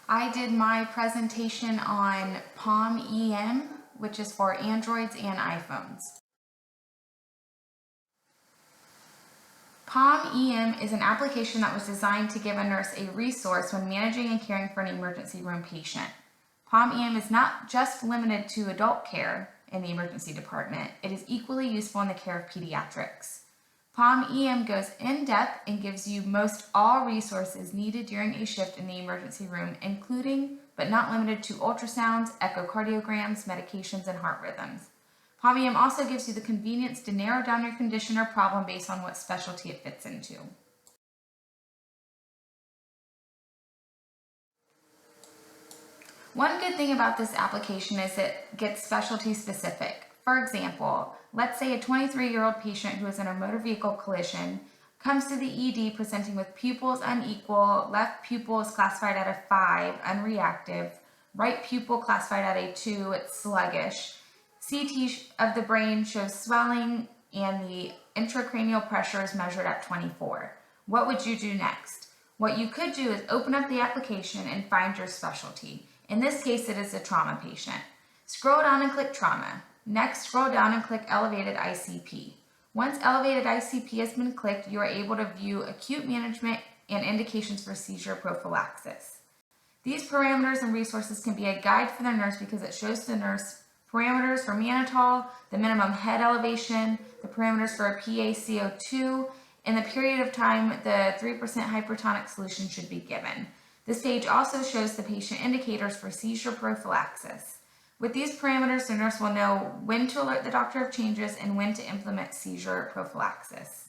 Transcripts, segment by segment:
I did my presentation on PalmEM, which is for Androids and iPhones. PalmEM is an application that was designed to give a nurse a resource when managing and caring for an emergency room patient. PalmEM is not just limited to adult care in the emergency department. It is equally useful in the care of pediatrics. PalmEM goes in depth and gives you most all resources needed during a shift in the emergency room, including but not limited to ultrasounds, echocardiograms, medications, and heart rhythms. PalmEM also gives you the convenience to narrow down your condition or problem based on what specialty it fits into. One good thing about this application is it gets specialty specific. For example, let's say a 23-year-old patient who is in a motor vehicle collision comes to the ED presenting with pupils unequal, left pupil is classified at a 5, unreactive, right pupil classified at a 2, it's sluggish. CT of the brain shows swelling and the intracranial pressure is measured at 24. What would you do next? What you could do is open up the application and find your specialty. In this case, it is a trauma patient. Scroll down and click trauma. Next, scroll down and click elevated ICP. Once elevated ICP has been clicked, you are able to view acute management and indications for seizure prophylaxis. These parameters and resources can be a guide for the nurse because it shows the nurse parameters for mannitol, the minimum head elevation, the parameters for a PaCO2, and the period of time the 3% hypertonic solution should be given. This page also shows the patient indicators for seizure prophylaxis. With these parameters, the nurse will know when to alert the doctor of changes and when to implement seizure prophylaxis.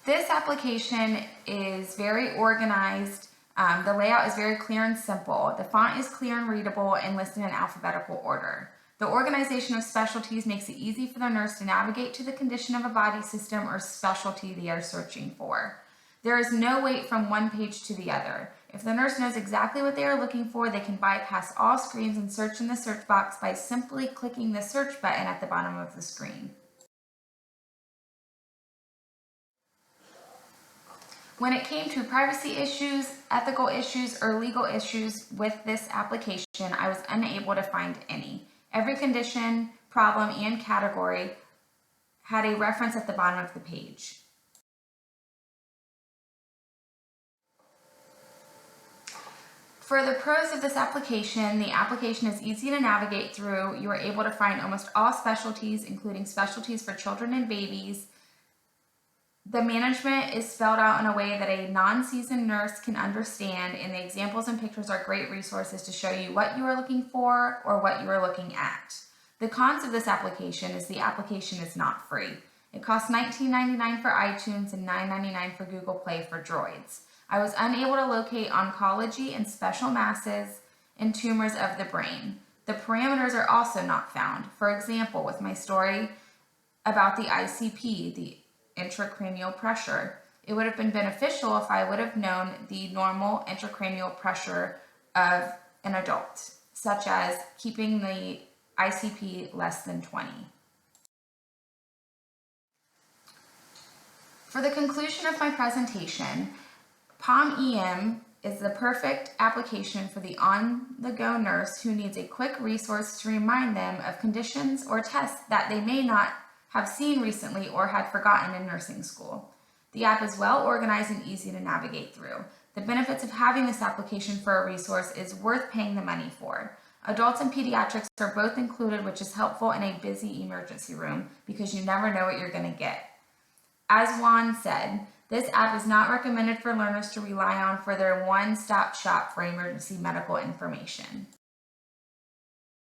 This application is very organized. The layout is very clear and simple. The font is clear and readable and listed in alphabetical order. The organization of specialties makes it easy for the nurse to navigate to the condition of a body system or specialty they are searching for. There is no wait from one page to the other. If the nurse knows exactly what they are looking for, they can bypass all screens and search in the search box by simply clicking the search button at the bottom of the screen. When it came to privacy issues, ethical issues, or legal issues with this application, I was unable to find any. Every condition, problem, and category had a reference at the bottom of the page. For the pros of this application, the application is easy to navigate through. You are able to find almost all specialties, including specialties for children and babies. The management is spelled out in a way that a non-seasoned nurse can understand, and the examples and pictures are great resources to show you what you are looking for or what you are looking at. The cons of this application is the application is not free. It costs $19.99 for iTunes and $9.99 for Google Play for Droids. I was unable to locate oncology and special masses and tumors of the brain. The parameters are also not found. For example, with my story about the ICP, the intracranial pressure, it would have been beneficial if I would have known the normal intracranial pressure of an adult, such as keeping the ICP less than 20. For the conclusion of my presentation, PalmEM is the perfect application for the on-the-go nurse who needs a quick resource to remind them of conditions or tests that they may not have seen recently or had forgotten in nursing school. The app is well organized and easy to navigate through. The benefits of having this application for a resource is worth paying the money for. Adults and pediatrics are both included, which is helpful in a busy emergency room because you never know what you're going to get. As Juan said, this app is not recommended for learners to rely on for their one-stop shop for emergency medical information.